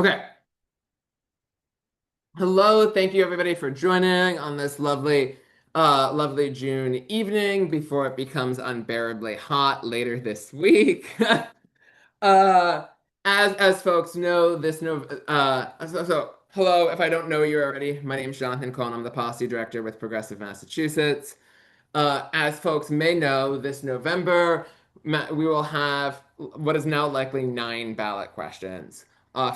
Okay. Hello, thank you everybody for joining on this lovely June evening before it becomes unbearably hot later this week. Uh, as folks know, this no hello, if I don't know you already, my name's Jonathan Cohn. I'm the policy director with Progressive Massachusetts. As folks may know, this November we will have what is now likely 9 ballot questions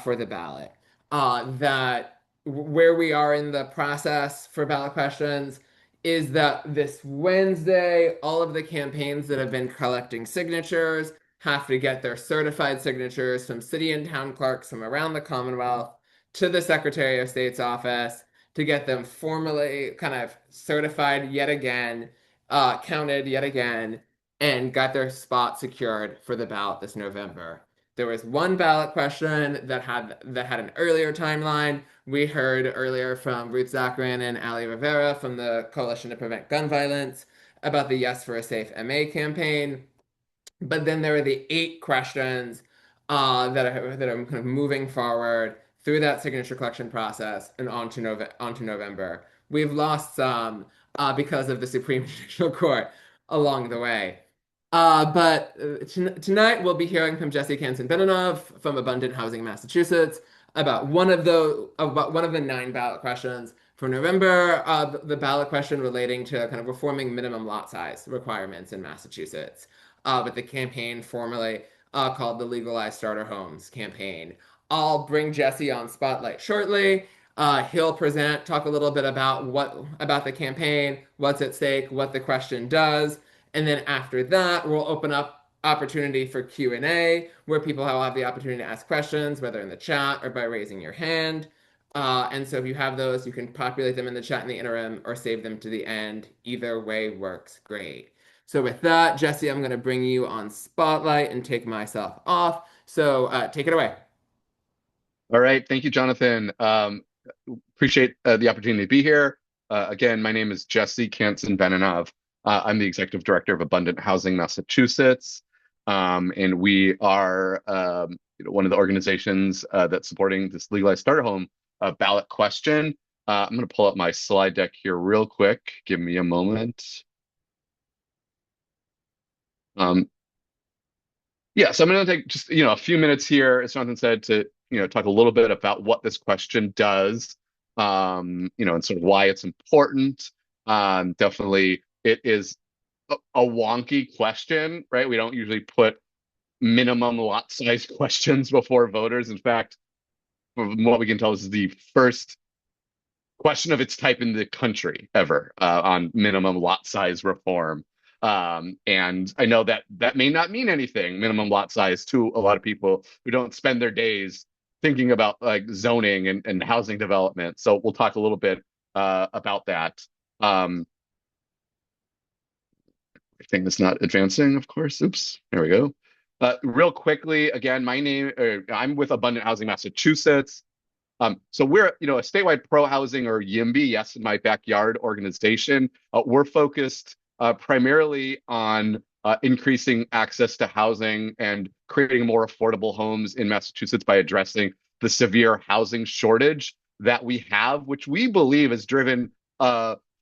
for the ballot. That where we are in the process for ballot questions is that this Wednesday, all of the campaigns that have been collecting signatures have to get their certified signatures from city and town clerks from around the Commonwealth to the Secretary of State's office to get them formally kind of certified yet again, counted yet again, and got their spot secured for the ballot this November. There was one ballot question that had an earlier timeline. We heard earlier from Ruth Zacharian and Ali Rivera from the Coalition to Prevent Gun Violence about the Yes for a Safe MA campaign. But then there are the 8 questions that are kind of moving forward through that signature collection process and onto November. We've lost some because of the Supreme Judicial Court along the way. But tonight we'll be hearing from Jesse Kanson-Benanav from Abundant Housing, Massachusetts, about one of the 9 ballot questions for November. The ballot question relating to kind of reforming minimum lot size requirements in Massachusetts, with the campaign formerly called the Legalize Starter Homes campaign. I'll bring Jesse on spotlight shortly. He'll talk a little bit about the campaign, what's at stake, what the question does, and then after that, we'll open up opportunity for Q&A, where people will have the opportunity to ask questions, whether in the chat or by raising your hand. And so if you have those, you can populate them in the chat in the interim or save them to the end. Either way works great. So with that, Jesse, I'm going to bring you on spotlight and take myself off. So take it away. All right. Thank you, Jonathan. Appreciate the opportunity to be here. Again, my name is Jesse Kanson-Benanav. I'm the executive director of Abundant Housing, Massachusetts. And we are one of the organizations that's supporting this Legalized Starter Home ballot question. I'm going to pull up my slide deck here real quick. Give me a moment. Um, yeah, so I'm going to take just a few minutes here, as Jonathan said, to talk a little bit about what this question does, and sort of why it's important. Definitely, it is a wonky question, right? We don't usually put minimum lot size questions before voters. In fact, from what we can tell, this is the first question of its type in the country ever on minimum lot size reform. And I know that that may not mean anything, minimum lot size, to a lot of people who don't spend their days thinking about like zoning and housing development. So we'll talk a little bit about that. Everything that's not advancing, of course. Oops, there we go. Real quickly, again, I'm with Abundant Housing Massachusetts. So we're, a statewide pro-housing, or YIMBY, yes, in my backyard organization. We're focused primarily on increasing access to housing and creating more affordable homes in Massachusetts by addressing the severe housing shortage that we have, which we believe is driven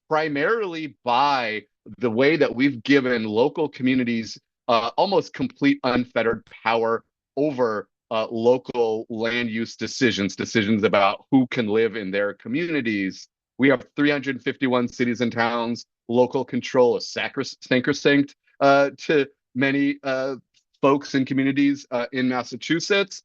primarily by the way that we've given local communities almost complete unfettered power over local land use decisions about who can live in their communities. We have 351 cities and towns. Local control is sacrosanct to many folks and communities in Massachusetts.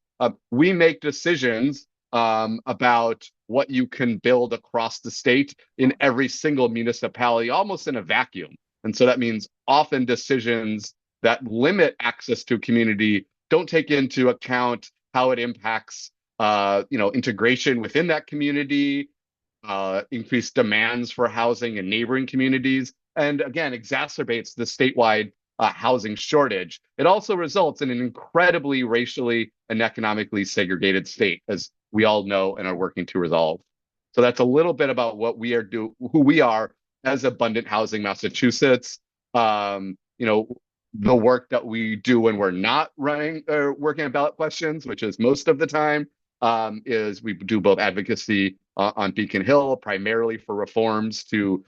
We make decisions about what you can build across the state in every single municipality, almost in a vacuum. And so that means often decisions that limit access to a community don't take into account how it impacts, integration within that community, increased demands for housing in neighboring communities, and again, exacerbates the statewide housing shortage. It also results in an incredibly racially and economically segregated state, as we all know and are working to resolve. So that's a little bit about who we are as Abundant Housing Massachusetts. The work that we do when we're not running or working on ballot questions, which is most of the time, is we do both advocacy on Beacon Hill, primarily for reforms to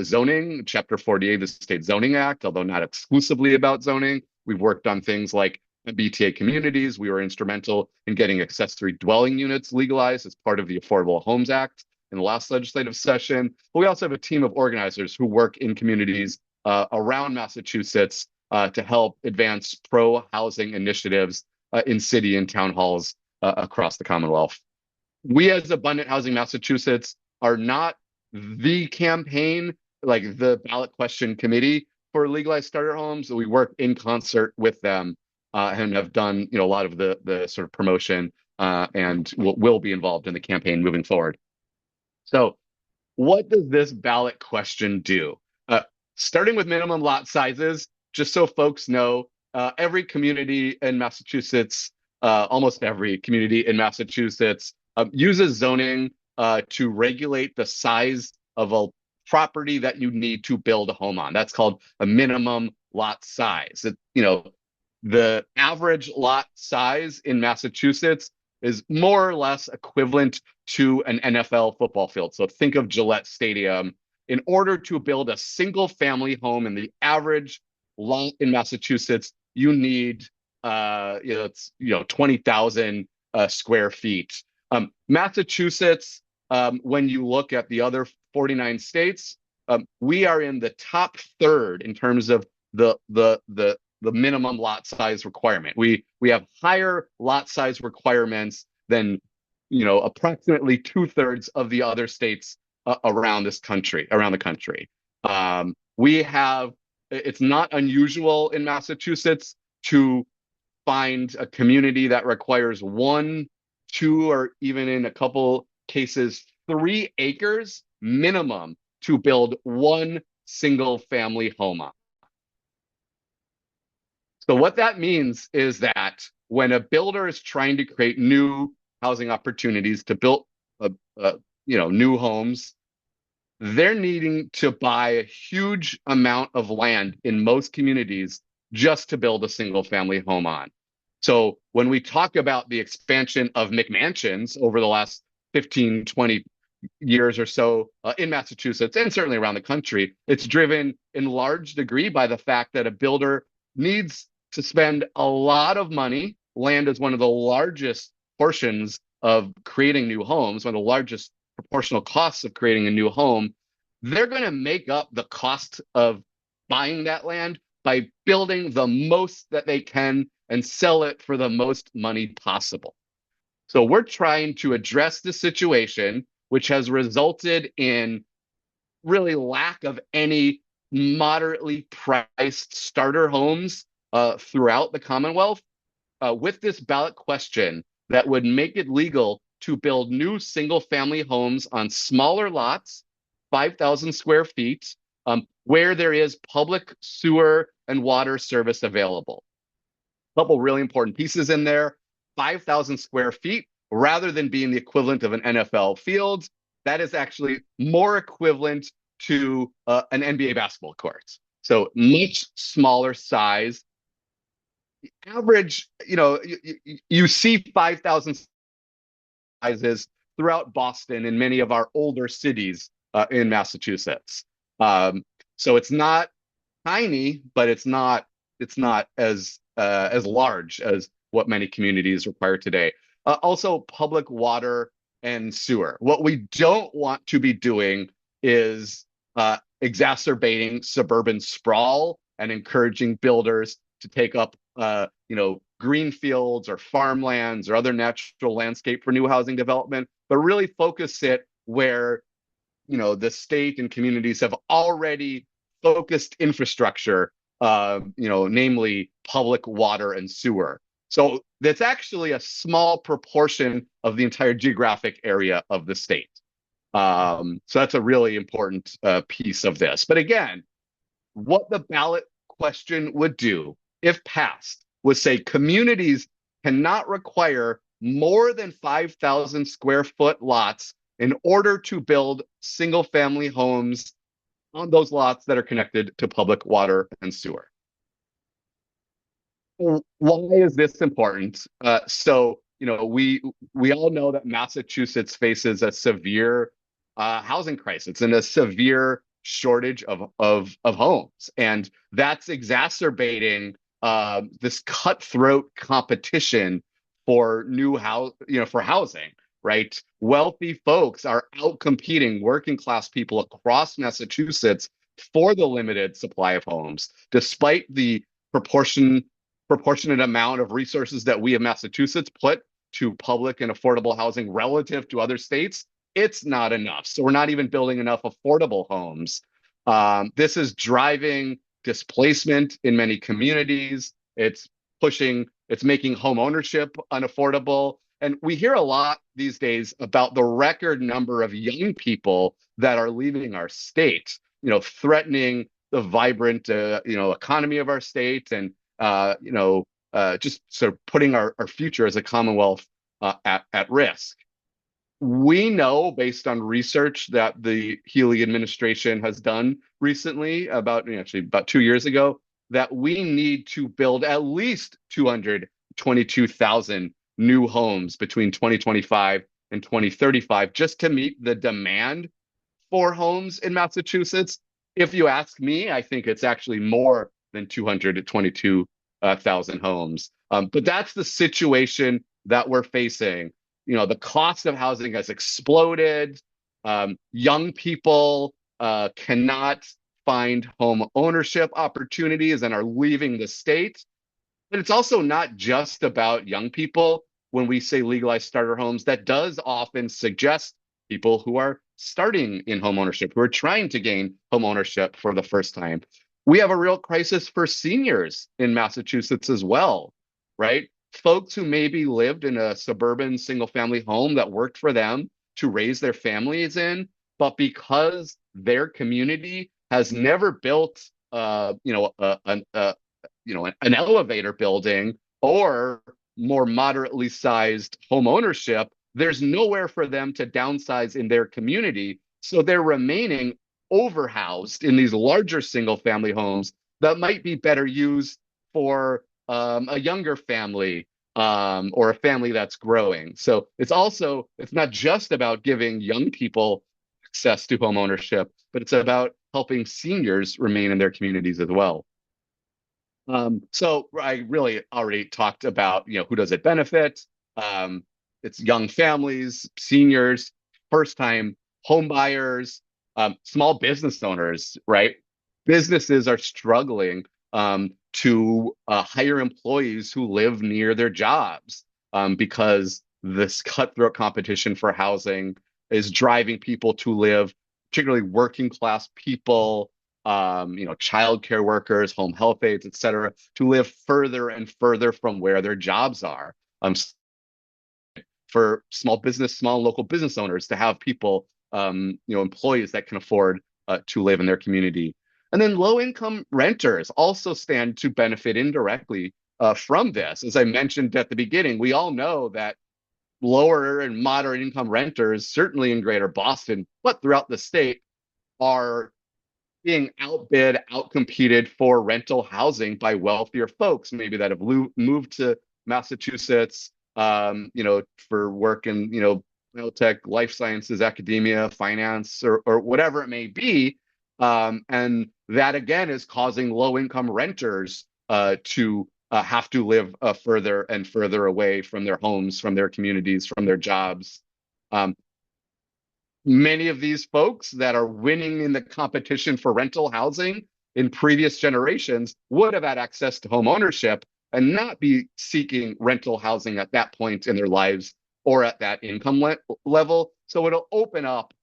zoning, Chapter 48 of the State Zoning Act, although not exclusively about zoning. We've worked on things like BTA communities. We were instrumental in getting accessory dwelling units legalized as part of the Affordable Homes Act in the last legislative session. But we also have a team of organizers who work in communities around Massachusetts to help advance pro-housing initiatives in city and town halls across the Commonwealth. We as Abundant Housing Massachusetts are not the campaign, like the ballot question committee for Legalize Starter Homes. We work in concert with them and have done a lot of the sort of promotion and will be involved in the campaign moving forward. So what does this ballot question do? Uh, Starting with minimum lot sizes, just so folks know, every community in Massachusetts, almost every community in Massachusetts, uses zoning to regulate the size of a property that you need to build a home on. That's called a minimum lot size. The average lot size in Massachusetts is more or less equivalent to an NFL football field. So think of Gillette Stadium. In order to build a single family home in the average lot in Massachusetts, you need 20,000 square feet. Massachusetts, when you look at the other 49 states, we are in the top third in terms of the minimum lot size requirement. We have higher lot size requirements than approximately 2/3 of the other states around the country. We have It's not unusual in Massachusetts to find a community that requires 1, 2, or even in a couple cases 3 acres minimum to build one single family home on. So what that means is that when a builder is trying to create new housing opportunities to build new homes, they're needing to buy a huge amount of land in most communities just to build a single family home on. So when we talk about the expansion of McMansions over the last 15, 20 years or so in Massachusetts and certainly around the country, it's driven in large degree by the fact that a builder needs to spend a lot of money. Land is one of the largest portions of creating new homes, one of the largest proportional costs of creating a new home. They're going to make up the cost of buying that land by building the most that they can and sell it for the most money possible. So we're trying to address the situation, which has resulted in really lack of any moderately priced starter homes throughout the Commonwealth, with this ballot question that would make it legal to build new single family homes on smaller lots, 5,000 square feet, where there is public sewer and water service available. A couple really important pieces in there. 5,000 square feet, rather than being the equivalent of an NFL field, that is actually more equivalent to an NBA basketball court. So much smaller size. The average, you see 5,000 sizes throughout Boston and many of our older cities in Massachusetts. So it's not tiny, but it's not as large as what many communities require today. Also, public water and sewer. What we don't want to be doing is exacerbating suburban sprawl and encouraging builders to take up green fields or farmlands or other natural landscape for new housing development, but really focus it where the state and communities have already focused infrastructure, namely public water and sewer. So that's actually a small proportion of the entire geographic area of the state. So that's a really important piece of this. But again, what the ballot question would do, if passed, was say communities cannot require more than 5,000 square foot lots in order to build single family homes on those lots that are connected to public water and sewer. Why is this important? So we all know that Massachusetts faces a severe housing crisis and a severe shortage of homes, and that's exacerbating this cutthroat competition for for housing. Right, wealthy folks are out competing working class people across Massachusetts for the limited supply of homes, despite the proportion proportionate amount of resources that we in Massachusetts put to public and affordable housing relative to other states, it's not enough. So we're not even building enough affordable homes. This is driving displacement in many communities. It's making home ownership unaffordable. And we hear a lot these days about the record number of young people that are leaving our state, threatening the vibrant, economy of our state, and just sort of putting our future as a Commonwealth at risk. We know, based on research that the Healy administration has done recently, actually about 2 years ago, that we need to build at least 222,000 new homes between 2025 and 2035 just to meet the demand for homes in Massachusetts. If you ask me, I think it's actually more than 222,000 homes. But that's the situation that we're facing. The cost of housing has exploded. Young people cannot find home ownership opportunities and are leaving the state. But it's also not just about young people. When we say legalized starter homes, that does often suggest people who are starting in home ownership, who are trying to gain home ownership for the first time. We have a real crisis for seniors in Massachusetts as well, right? Folks who maybe lived in a suburban single family home that worked for them to raise their families in, but because their community has never built, an elevator building or more moderately sized home ownership, there's nowhere for them to downsize in their community. So they're remaining overhoused in these larger single family homes that might be better used for a younger family, or a family that's growing. So it's not just about giving young people access to home ownership, but it's about helping seniors remain in their communities as well. So I really already talked about, who does it benefit? Um, it's young families, seniors, first-time home buyers, small business owners, right? Businesses are struggling to hire employees who live near their jobs, because this cutthroat competition for housing is driving people to live, particularly working class people, childcare workers, home health aides, et cetera, to live further and further from where their jobs are. For small local business owners to have people, employees that can afford to live in their community. And then low income renters also stand to benefit indirectly from this. As I mentioned at the beginning, we all know that lower and moderate income renters, certainly in greater Boston, but throughout the state, are being outbid, outcompeted for rental housing by wealthier folks, maybe that have moved to Massachusetts, for work in, biotech, life sciences, academia, finance, or whatever it may be. And that again is causing low income renters to have to live further and further away from their homes, from their communities, from their jobs. Um, Many of these folks that are winning in the competition for rental housing in previous generations would have had access to home ownership and not be seeking rental housing at that point in their lives or at that income level. So it'll open up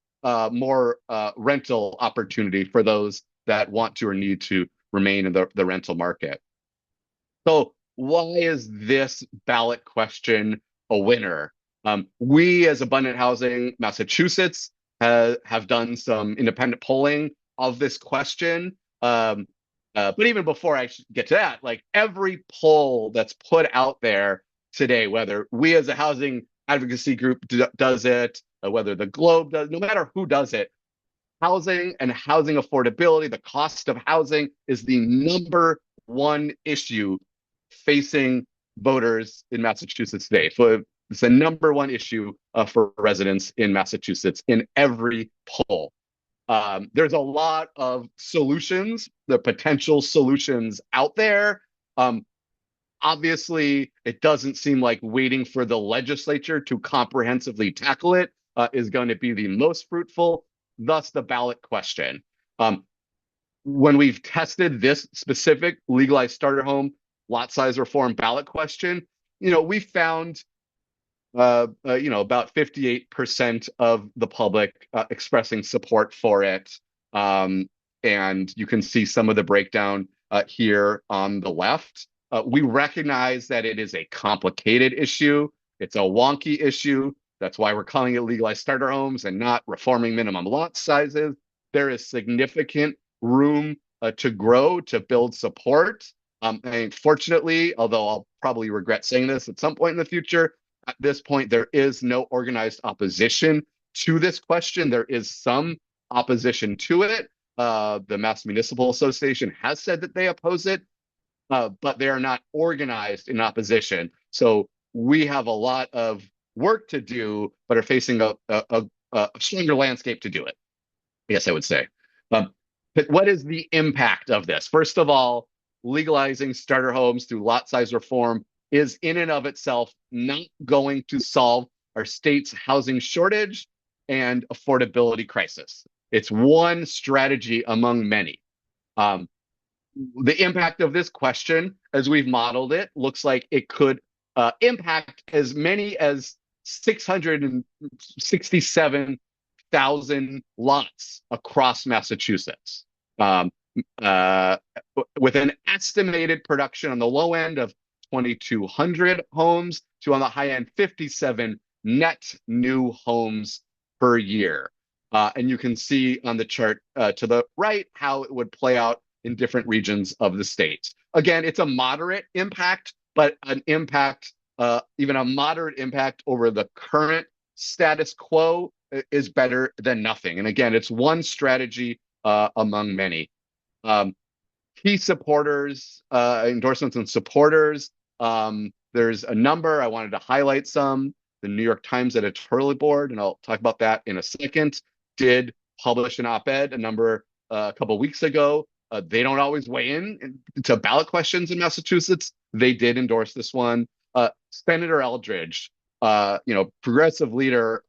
more rental opportunity for those that want to or need to remain in the rental market. So why is this ballot question a winner? We, as Abundant Housing Massachusetts, have done some independent polling of this question. But even before I get to that, like every poll that's put out there today, whether we as a housing advocacy group does it, whether the Globe does, no matter who does it, housing and housing affordability, the cost of housing is the number one issue facing voters in Massachusetts today. So It's the number one issue for residents in Massachusetts in every poll. There's a lot of solutions, the potential solutions out there. Um, Obviously, it doesn't seem like waiting for the legislature to comprehensively tackle it is going to be the most fruitful, thus the ballot question. Um, when we've tested this specific legalized starter home lot size reform ballot question, we found about 58% of the public expressing support for it. Um, and you can see some of the breakdown here on the left. We recognize that it is a complicated issue. It's a wonky issue. That's why we're calling it legalized starter homes and not reforming minimum lot sizes. There is significant room to grow, to build support. And fortunately, although I'll probably regret saying this at some point in the future, at this point, there is no organized opposition to this question. There is some opposition to it. The Mass Municipal Association has said that they oppose it, but they are not organized in opposition. So we have a lot of work to do, but are facing a stronger landscape to do it, I guess I would say. But what is the impact of this? First of all, legalizing starter homes through lot size reform is in and of itself not going to solve our state's housing shortage and affordability crisis. It's one strategy among many. Um, the impact of this question, as we've modeled it, looks like it could impact as many as 667,000 lots across Massachusetts, um, uh, with an estimated production on the low end of 2,200 homes to on the high end 57 net new homes per year. And you can see on the chart to the right how it would play out in different regions of the state. Again, it's a moderate impact, but an impact, even a moderate impact over the current status quo is better than nothing. And again, it's one strategy among many. Um, Key supporters, endorsements and supporters. There's a number. I wanted to highlight some. The New York Times editorial board, and I'll talk about that in a second, did publish an op-ed a couple weeks ago. They don't always weigh in to ballot questions in Massachusetts. They did endorse this one. Senator Eldridge, progressive leader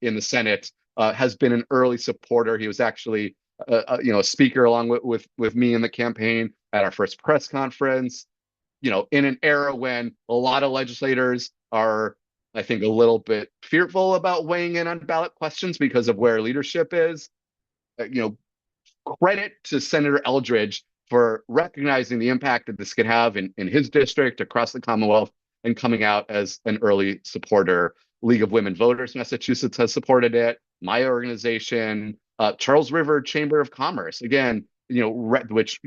in the Senate, has been an early supporter. He was actually, a speaker along with me in the campaign at our first press conference. In an era when a lot of legislators are, I think, a little bit fearful about weighing in on ballot questions because of where leadership is. Credit to Senator Eldridge for recognizing the impact that this could have in his district across the Commonwealth and coming out as an early supporter. League of Women Voters Massachusetts has supported it. My organization, Charles River Chamber of Commerce, again, which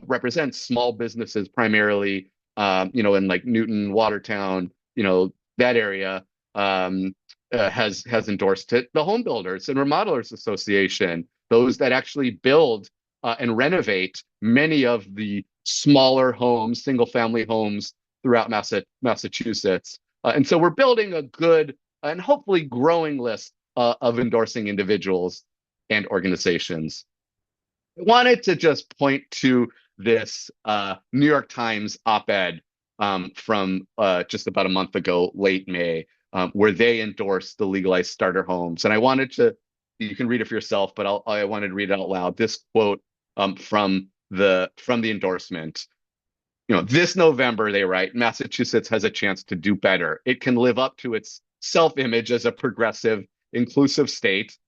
represents small businesses primarily, in like Newton, Watertown, that area, has endorsed it. The Home Builders and Remodelers Association, those that actually build and renovate many of the smaller homes, single family homes throughout Massachusetts. And so we're building a good and hopefully growing list of endorsing individuals and organizations. I wanted to just point to this New York Times op-ed from just about a month ago, late May, where they endorsed the legalized starter homes. And I wanted to, you can read it for yourself, but I wanted to read it out loud. This quote from the endorsement. This November, they write, Massachusetts has a chance to do better. It can live up to its self-image as a progressive, inclusive state.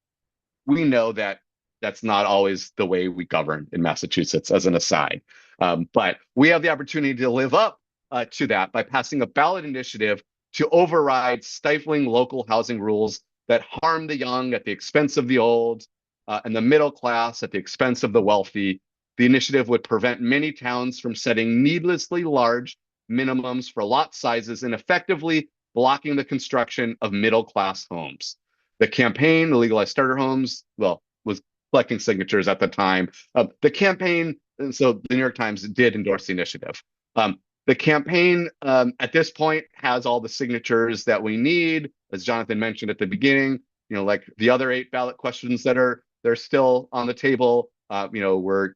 We know that that's not always the way we govern in Massachusetts, as an aside. But we have the opportunity to live up to that by passing a ballot initiative to override stifling local housing rules that harm the young at the expense of the old, and the middle class at the expense of the wealthy. The initiative would prevent many towns from setting needlessly large minimums for lot sizes and effectively blocking the construction of middle-class homes. The campaign, the Legalized Starter Homes, was collecting signatures at the time. The campaign, and so the New York Times did endorse the initiative. The campaign at this point has all the signatures that we need, as Jonathan mentioned at the beginning. Like the other 8 ballot questions they're still on the table. We've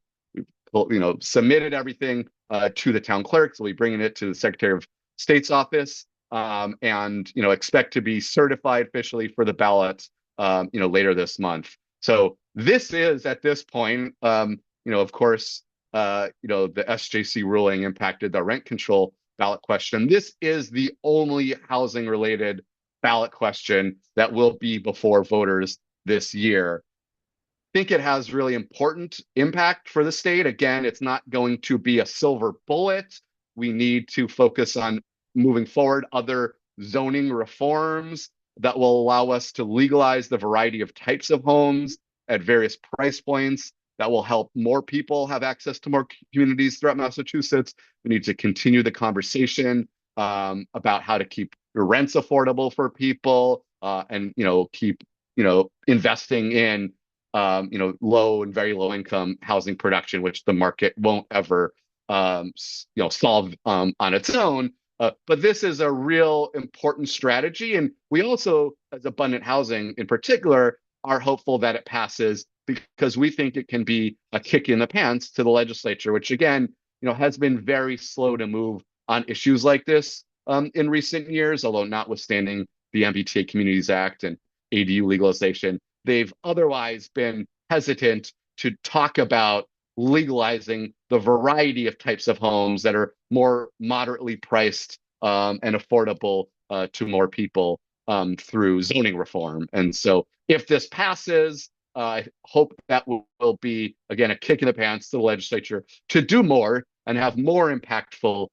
submitted everything to the town clerk, so we'll be bringing it to the Secretary of State's office, and expect to be certified officially for the ballot later this month. So this is at this point, of course, the SJC ruling impacted the rent control ballot question. This is the only housing related ballot question that will be before voters this year. I think it has really important impact for the state. Again, it's not going to be a silver bullet. We need to focus on moving forward other zoning reforms that will allow us to legalize the variety of types of homes at various price points that will help more people have access to more communities throughout Massachusetts. We need to continue the conversation about how to keep rents affordable for people, and keep investing in low and very low income housing production, which the market won't ever solve on its own. But this is a real important strategy, and we also, as Abundant Housing in particular, are hopeful that it passes because we think it can be a kick in the pants to the legislature, which again, has been very slow to move on issues like this in recent years, although notwithstanding the MBTA Communities Act and ADU legalization, they've otherwise been hesitant to talk about legalizing the variety of types of homes that are more moderately priced and affordable to more people through zoning reform. And so if this passes, I hope that will be, again, a kick in the pants to the legislature to do more and have more impactful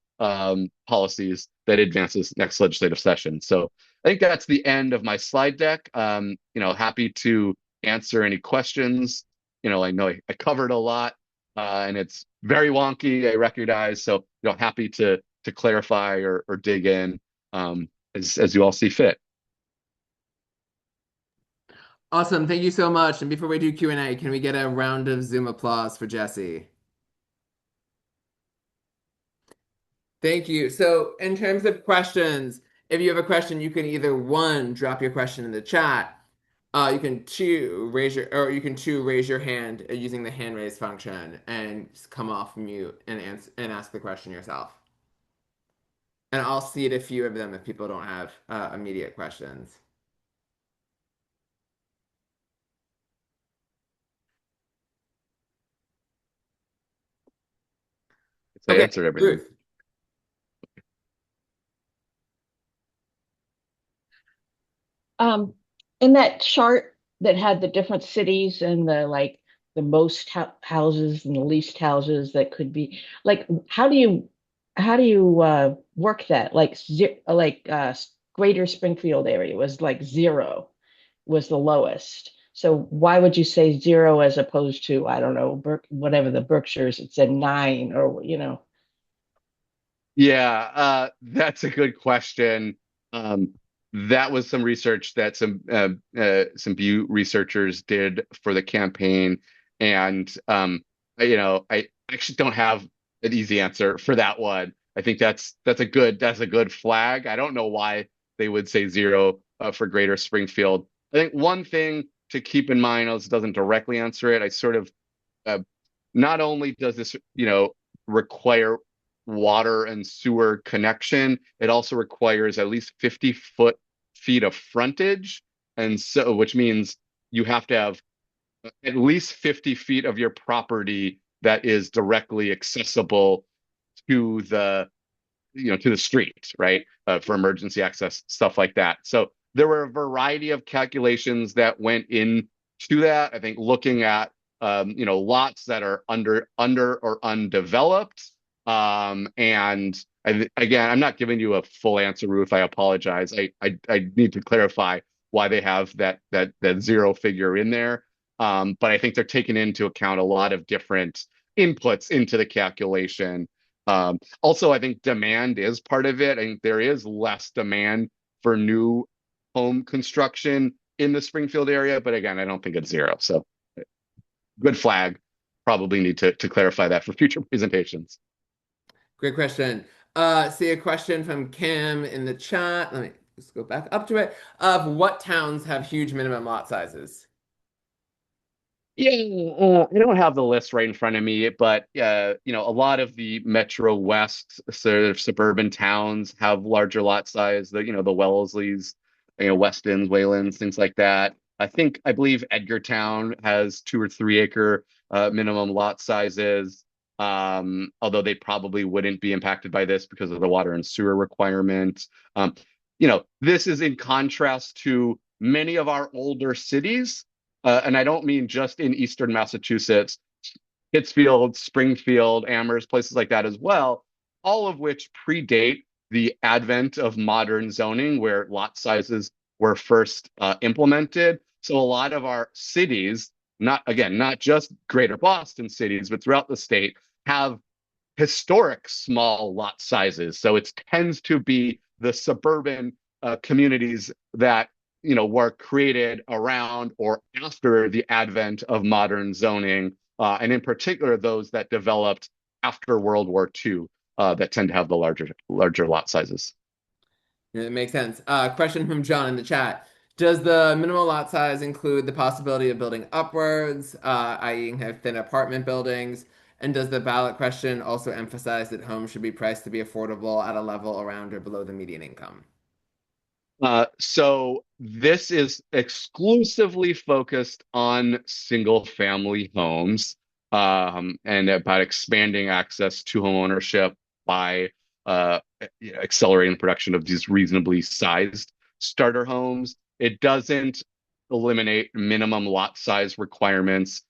policies that advances next legislative session. So I think that's the end of my slide deck. Happy to answer any questions. I know I covered a lot, and it's very wonky, I recognize. So, happy to clarify or dig in as you all see fit. Awesome. Thank you so much. And before we do Q&A, can we get a round of Zoom applause for Jesse? Thank you. So in terms of questions, if you have a question, you can either one, drop your question in the chat. You can two, raise your hand using the hand raise function and come off mute and ask the question yourself. And I'll seed a few of them if people don't have immediate questions. I Okay, answered everything. Ruth. Um, in that chart that had the different cities and the most houses and the least houses that could be, like, how do you work that? Greater Springfield area was like 0 was the lowest. So why would you say 0 as opposed to, I don't know, whatever the Berkshires, it said 9 or. Yeah, that's a good question. That was some research that some Butte researchers did for the campaign, and I actually don't have an easy answer for that one. I think that's a good flag. I don't know why they would say 0 for Greater Springfield. I think one thing to keep in mind, although it doesn't directly answer it, I sort of uh, not only does this require water and sewer connection, it also requires at least 50 feet of frontage. And so, which means you have to have at least 50 feet of your property that is directly accessible to the street, right? For emergency access, stuff like that. So there were a variety of calculations that went into that. I think looking at lots that are under or undeveloped. And again, I'm not giving you a full answer, Ruth. I apologize. I need to clarify why they have that 0 figure in there. But I think they're taking into account a lot of different inputs into the calculation. Also, I think demand is part of it. I think there is less demand for new home construction in the Springfield area, but again, I don't think it's 0. So good flag. Probably need to clarify that for future presentations. Great question. See a question from Kim in the chat. Let me just go back up to it. Of what towns have huge minimum lot sizes? Yeah, I don't have the list right in front of me, but a lot of the Metro West sort of suburban towns have larger lot size. The Wellesleys, Westons, Waylands, things like that. I believe Edgartown has 2 or 3 acre minimum lot sizes. Although they probably wouldn't be impacted by this because of the water and sewer requirement. This is in contrast to many of our older cities, and I don't mean just in Eastern Massachusetts, Pittsfield, Springfield, Amherst, places like that as well, all of which predate the advent of modern zoning where lot sizes were first implemented. So a lot of our cities, not just greater Boston cities, but throughout the state, have historic small lot sizes. So it tends to be the suburban communities that were created around or after the advent of modern zoning, and in particular those that developed after World War II, that tend to have the larger lot sizes. Yeah, it makes sense. Question from John in the chat. Does the minimal lot size include the possibility of building upwards, i.e., have thin apartment buildings? And does the ballot question also emphasize that homes should be priced to be affordable at a level around or below the median income? So this is exclusively focused on single family homes, and about expanding access to home ownership by accelerating the production of these reasonably sized starter homes. It doesn't eliminate minimum lot size requirements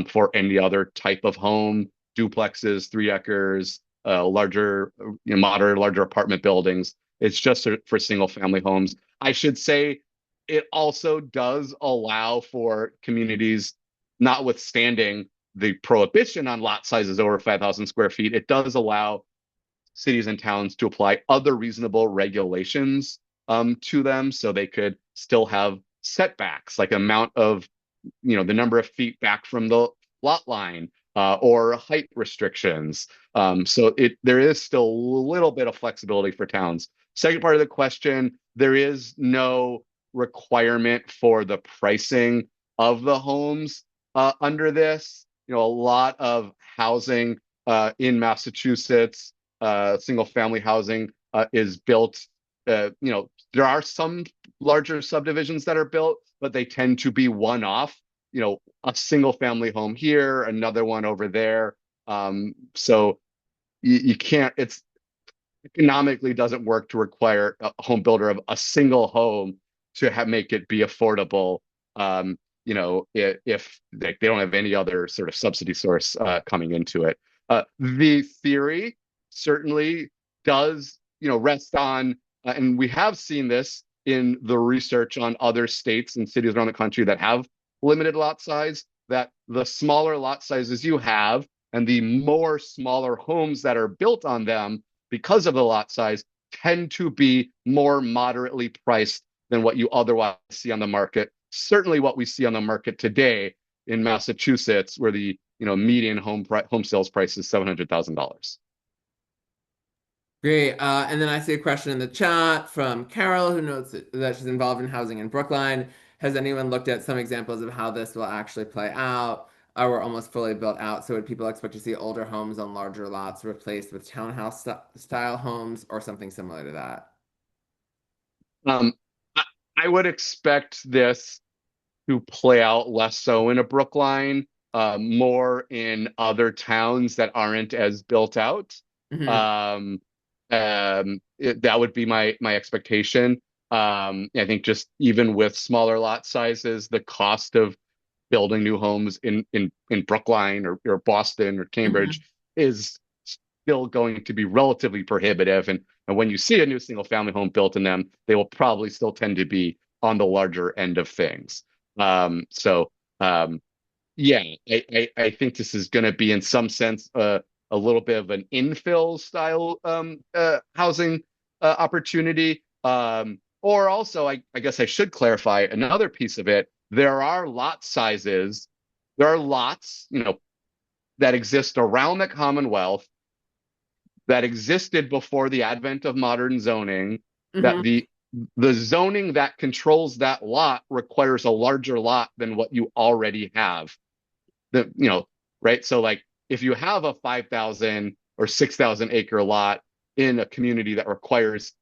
for any other type of home, duplexes, 3 acres, larger, moderate, larger apartment buildings. It's just for single family homes. I should say it also does allow for communities, notwithstanding the prohibition on lot sizes over 5,000 square feet, it does allow cities and towns to apply other reasonable regulations to them, so they could still have setbacks, like amount of, the number of feet back from the lot line, or height restrictions. So there is still a little bit of flexibility for towns. Second part of the question, there is no requirement for the pricing of the homes under this. A lot of housing in Massachusetts, single family housing, is built. There are some larger subdivisions that are built, but they tend to be one off. A single family home here, another one over there. So you can't, it's economically doesn't work to require a home builder of a single home to make it be affordable. If they don't have any other sort of subsidy source coming into it. The theory certainly does, rest on, and we have seen this in the research on other states and cities around the country that have limited lot size, that the smaller lot sizes you have and the more smaller homes that are built on them because of the lot size tend to be more moderately priced than what you otherwise see on the market. Certainly what we see on the market today in Massachusetts, where the median home sales price is $700,000. Great. And then I see a question in the chat from Carol, who notes that she's involved in housing in Brookline. Has anyone looked at some examples of how this will actually play out? We're almost fully built out, so would people expect to see older homes on larger lots replaced with townhouse style homes or something similar to that? Um, I, I would expect this to play out less so in a Brookline, more in other towns that aren't as built out. Hmm. Um, that would be my expectation. I think just even with smaller lot sizes, the cost of building new homes in Brookline or Boston or Hmm. Cambridge is still going to be relatively prohibitive. And when you see a new single family home built in them, they will probably still tend to be on the larger end of things. So yeah, I think this is going to be in some sense a little bit of an infill style housing opportunity. Or also, I guess I should clarify another piece of it. There are lot sizes, there are lots, that exist around the Commonwealth that existed before the advent of modern zoning, that Hmm. the zoning that controls that lot requires a larger lot than what you already have. The, right? So like if you have a 5,000 or 6,000 acre lot in a community that requires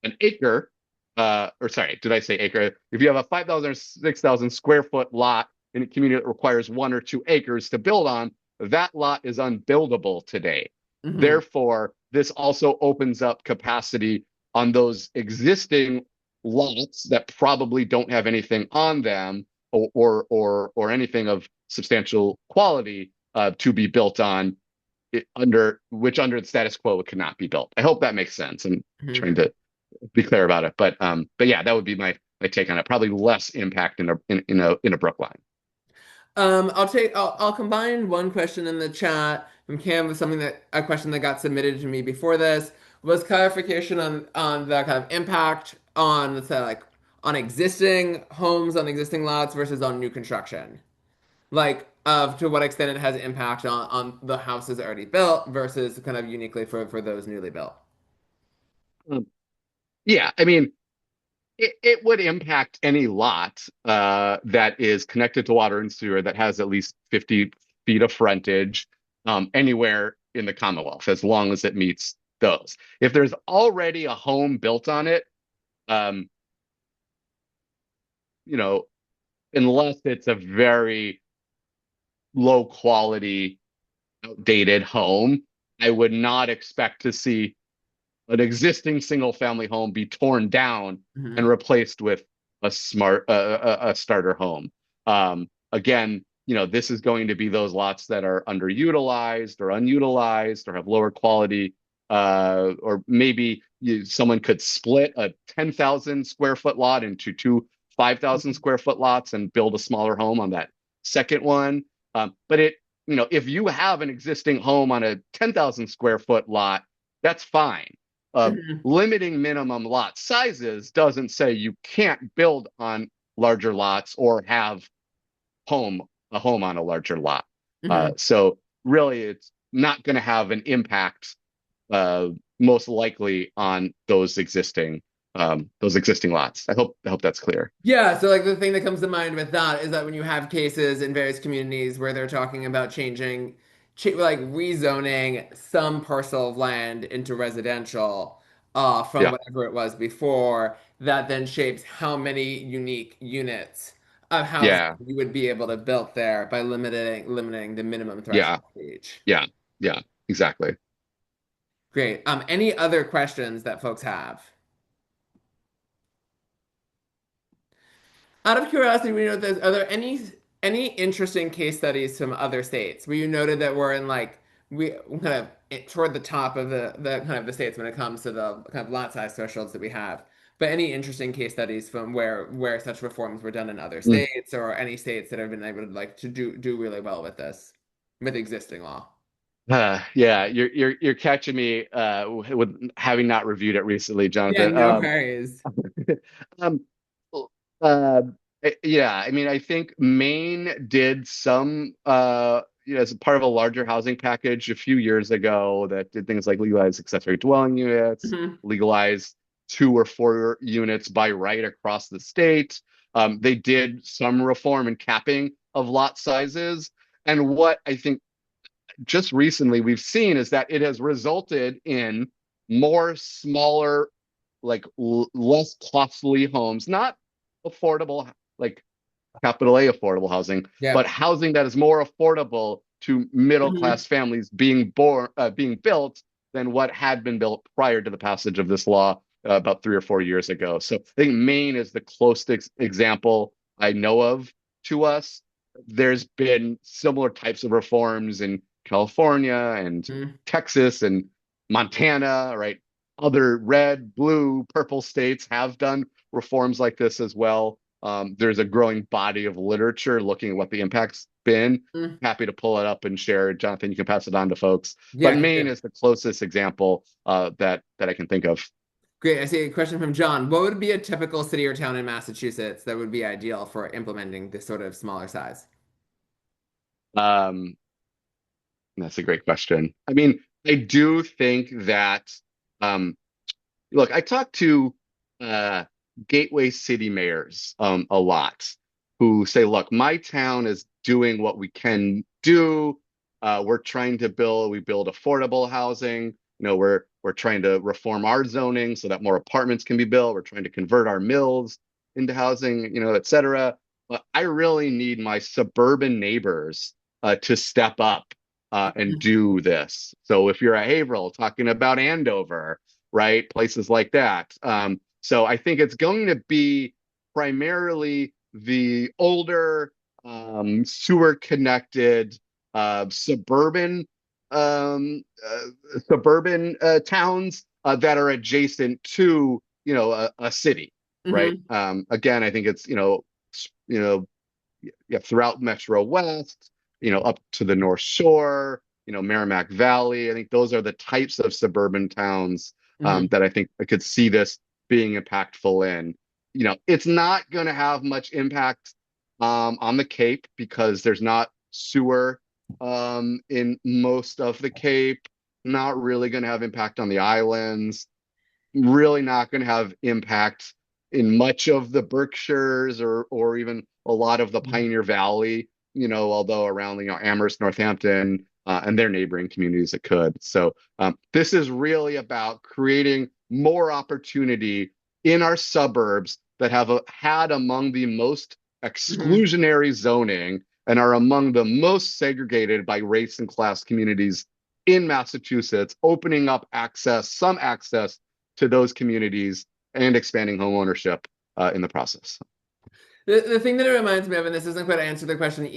an acre, or sorry, did I say acre? If you have a 5,000 or 6,000 square foot lot in a community that requires 1 or 2 acres to build on, that lot is unbuildable today. Hmm. Therefore, this also opens up capacity on those existing lots that probably don't have anything on them, or anything of substantial quality to be built on, under the status quo it could not be built. I hope that makes sense. I'm Hmm. trying to be clear about it. But yeah, that would be my take on it. Probably less impact in a Brookline. I'll combine one question in the chat from Cam with a question that got submitted to me before this was clarification on the kind of impact on, let's say, like on existing homes, on existing lots versus on new construction. Like of to what extent it has impact on the houses already built versus kind of uniquely for those newly built. Um, yeah, I mean, it would impact any lot that is connected to water and sewer that has at least 50 feet of frontage anywhere in the Commonwealth, as long as it meets those. If there's already a home built on it, um, you know, unless it's a very low quality, outdated home, I would not expect to see an existing single family home be torn down and Hmm. replaced with a starter home. Again, this is going to be those lots that are underutilized or unutilized or have lower quality, or maybe someone could split a 10,000 square foot lot into two 5,000 square foot lots and build a smaller home on that second one. But if you have an existing home on a 10,000 square foot lot, that's fine. uh, Hmm. Limiting minimum lot sizes doesn't say you can't build on larger lots or have home a home on a larger lot. Hmm. So really, it's not going to have an impact, uh, most likely on those existing lots. I hope that's clear. Yeah, so like the thing that comes to mind with that is that when you have cases in various communities where they're talking about like rezoning some parcel of land into residential, from Yeah, whatever it was before, that then shapes how many unique units of housing yeah, you would be able to build there by limiting the minimum yeah, threshold for each. yeah, yeah, exactly. Great. Any other questions that folks have? Out of curiosity, we know there's are there any interesting case studies from other states where you noted that we're in like we kind of toward the top of the kind of the states when it comes to the kind of lot size thresholds that we have. But any interesting case studies from where such reforms were done in other Mm. states or any states that have been able to like to do really well with this with existing law? Yeah, you're catching me with having not reviewed it recently, Yeah, Jonathan. no worries. Um, uh, yeah, I mean, I think Maine did some, as a part of a larger housing package a few years ago that did things like legalize accessory dwelling units, Hmm. legalize 2 or 4 units by right across the state. They did some reform and capping of lot sizes. And what I think just recently we've seen is that it has resulted in more smaller, like less costly homes, not affordable, like capital A affordable housing, but Yeah. housing that is more affordable to middle Hmm. class families being built than what had been built prior to the passage of this law about 3 or 4 years ago. So I think Maine is the closest example I know of to us. There's been similar types of reforms in California and Texas and Montana, right? Other red, blue, purple states have done reforms like this as well. There's a growing body of literature looking at what the impact's been. Hmm. Happy to pull it up and share. Jonathan, you can pass it on to folks. But Yeah, Maine is the closest example that I can think of. great. I see a question from John. What would be a typical city or town in Massachusetts that would be ideal for implementing this sort of smaller size? Um, that's a great question. I mean, I do think that um, look, I talk to uh, gateway city mayors a lot who say, look, my town is doing what we can do. We build affordable housing. We're trying to reform our zoning so that more apartments can be built. We're trying to convert our mills into housing, et cetera. But I really need my suburban neighbors to step up and do this. So if you're a Haverhill talking about Andover, right? Places like that. So I think it's going to be primarily the older, sewer connected, suburban, towns that are adjacent to, a city, right? Hmm. Again, I think it's, you know, yeah, throughout Metro West, up to the North Shore, Merrimack Valley. I think those are the types of suburban towns Hmm. that I think I could see this being impactful in. It's not going to have much impact on the Cape because there's not sewer in most of the Cape. Not really going to have impact on the islands, really not going to have impact in much of the Berkshires or even a lot of the Pioneer Valley, although around Amherst, Northampton, and their neighboring communities it could. So this is really about creating more opportunity in our suburbs that have had among the most Hmm. exclusionary zoning and are among the most segregated by race and class communities in Massachusetts, opening up some access to those communities and expanding home ownership in the process. The thing that it reminds me of, and this doesn't quite answer the question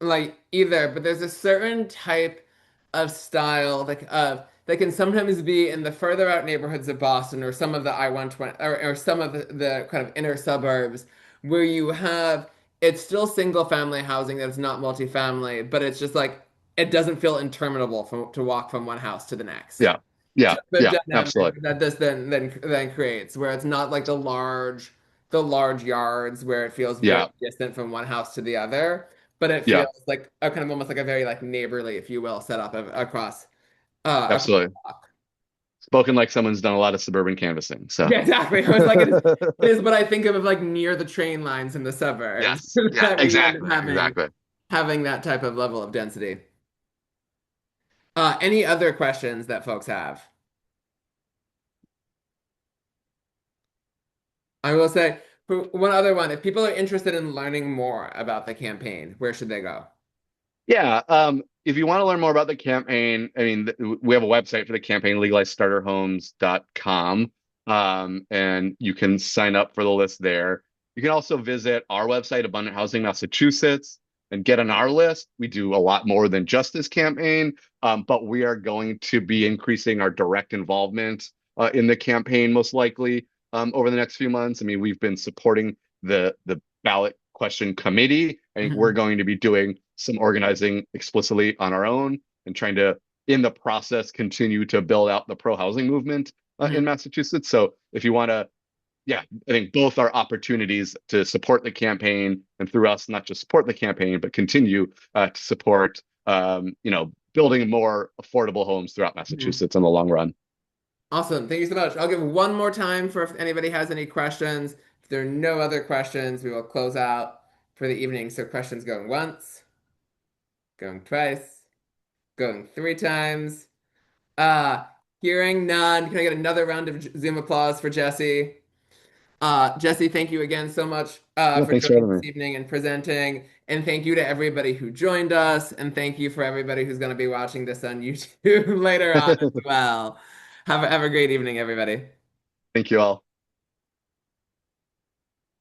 like either, but there's a certain type of style that can sometimes be in the further out neighborhoods of Boston or some of the I-120 or some of the kind of inner suburbs where you have it's still single family housing that's not multifamily, but it's just like it doesn't feel interminable to walk from one house to the next. Yeah, yeah, The yeah, dynamic absolutely. that this then creates, where it's not like the large yards where it feels very Yeah, distant from one house to the other, but it yeah, feels like a kind of almost like a very like neighborly, if you will, setup across the absolutely. block. Spoken like someone's done a lot of suburban canvassing. So, Yeah, exactly. I was like, it is what I think of like near the train lines in the suburbs yes, yeah, that we end up exactly, exactly. having that type of level of density. Any other questions that folks have? I will say for one other one, if people are interested in learning more about the campaign, where should they go? Yeah. If you want to learn more about the campaign, I mean, we have a website for the campaign, legalizestarterhomes.com. And you can sign up for the list there. You can also visit our website, Abundant Housing Massachusetts, and get on our list. We do a lot more than just this campaign, but we are going to be increasing our direct involvement in the campaign most likely over the next few months. I mean, we've been supporting the ballot question committee. I think we're Mhm. going to be doing some organizing explicitly on our own and trying to, in the process, continue to build out the pro housing movement in Mhm. Massachusetts. So if you want to, yeah, I think both are opportunities to support the campaign and through us, not just support the campaign, but continue to support, building more affordable homes throughout Mhm. Massachusetts in the long run. Awesome. Thank you so much. I'll give one more time for if anybody has any questions. If there are no other questions, we will close out for the evening. So questions going once, going twice, going three times. Uh, Hearing none. Can I get another round of Zoom applause for Jesse? Jesse, thank you again so much Yeah, for thanks for joining having this me. evening and presenting. And thank you to everybody who joined us. And thank you for everybody who's going to be watching this on YouTube later on as well. Have a great evening, everybody. Thank you all.